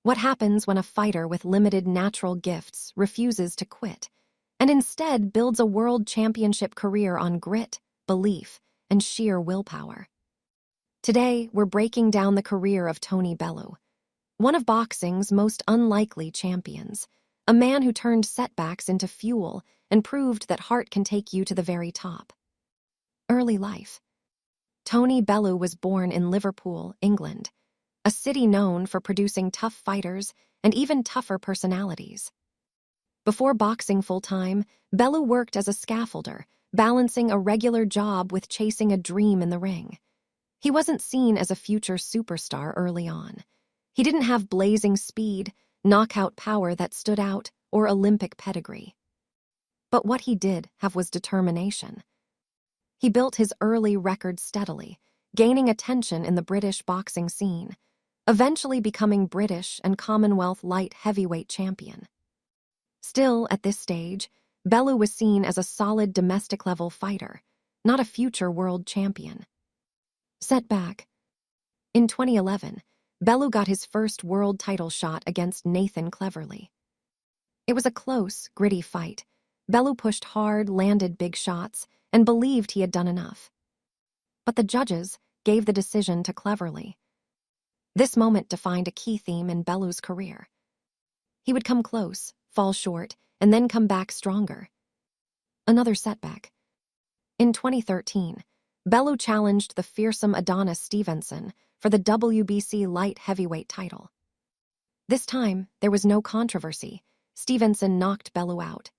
What happens when a fighter with limited natural gifts refuses to quit and instead builds a world championship career on grit, belief, and sheer willpower? Today, we're breaking down the career of Tony Bellew, one of boxing's most unlikely champions, a man who turned setbacks into fuel and proved that heart can take you to the very top. Early life. Tony Bellew was born in Liverpool, England, a city known for producing tough fighters and even tougher personalities. Before boxing full-time, Bellew worked as a scaffolder, balancing a regular job with chasing a dream in the ring. He wasn't seen as a future superstar early on. He didn't have blazing speed, knockout power that stood out, or Olympic pedigree. But what he did have was determination. He built his early record steadily, gaining attention in the British boxing scene, eventually becoming British and Commonwealth light heavyweight champion. Still, at this stage, Bellew was seen as a solid domestic-level fighter, not a future world champion. Setback. In 2011, Bellew got his first world title shot against Nathan Cleverly. It was a close, gritty fight. Bellew pushed hard, landed big shots, and believed he had done enough. But the judges gave the decision to Cleverly. This moment defined a key theme in Bellew's career. He would come close, fall short, and then come back stronger. Another setback. In 2013, Bellew challenged the fearsome Adonis Stevenson for the WBC light heavyweight title. This time, there was no controversy. Stevenson knocked Bellew out.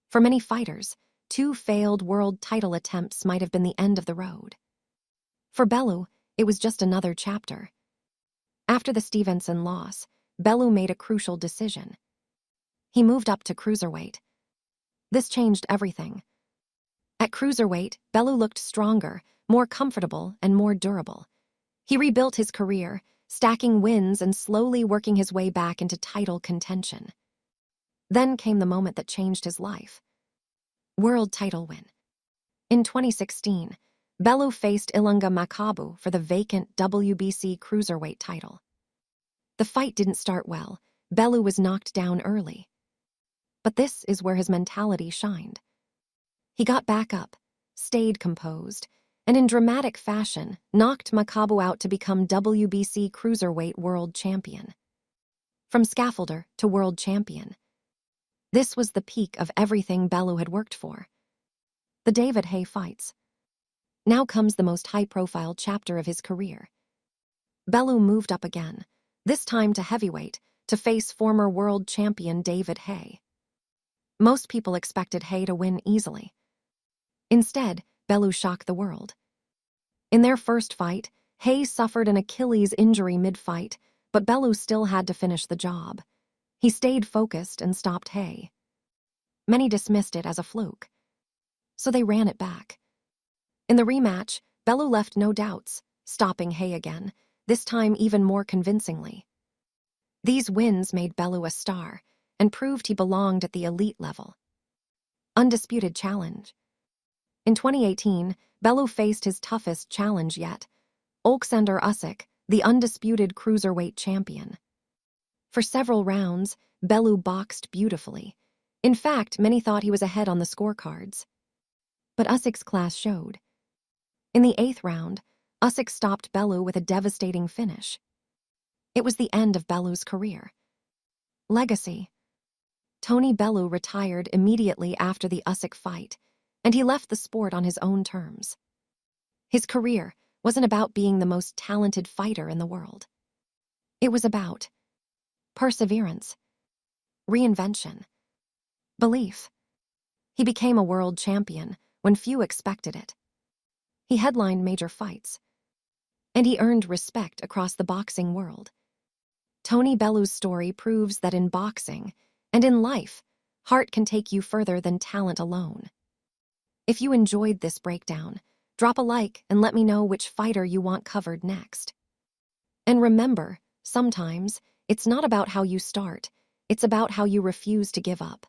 For many fighters, 2 failed world title attempts might have been the end of the road. For Bellew, it was just another chapter. After the Stevenson loss, Bellew made a crucial decision. He moved up to cruiserweight. This changed everything. At cruiserweight, Bellew looked stronger, more comfortable, and more durable. He rebuilt his career, stacking wins and slowly working his way back into title contention. Then came the moment that changed his life. World title win. In 2016, Bellew faced Ilunga Makabu for the vacant WBC cruiserweight title. The fight didn't start well. Bellew was knocked down early. But this is where his mentality shined. He got back up, stayed composed, and in dramatic fashion knocked Makabu out to become WBC cruiserweight world champion. From scaffolder to world champion. This was the peak of everything Bellew had worked for. The David Haye fights. Now comes the most high-profile chapter of his career. Bellew moved up again, this time to heavyweight, to face former world champion David Haye. Most people expected Haye to win easily. Instead, Bellew shocked the world. In their first fight, Haye suffered an Achilles injury mid-fight, but Bellew still had to finish the job. He stayed focused and stopped Haye. Many dismissed it as a fluke. So they ran it back. In the rematch, Bellew left no doubts, stopping Haye again, this time even more convincingly. These wins made Bellew a star and proved he belonged at the elite level. Undisputed challenge. In 2018, Bellew faced his toughest challenge yet, Oleksandr Usyk, the undisputed cruiserweight champion. For several rounds, Bellew boxed beautifully. In fact, many thought he was ahead on the scorecards. But Usyk's class showed. In the 8th round, Usyk stopped Bellew with a devastating finish. It was the end of Bellew's career. Legacy. Tony Bellew retired immediately after the Usyk fight, and he left the sport on his own terms. His career wasn't about being the most talented fighter in the world. It was about perseverance, reinvention, belief. He became a world champion when few expected it. He headlined major fights, and he earned respect across the boxing world. Tony Bellew's story proves that in boxing and in life, heart can take you further than talent alone. If you enjoyed this breakdown, drop a like and let me know which fighter you want covered next. And remember, sometimes it's not about how you start, it's about how you refuse to give up.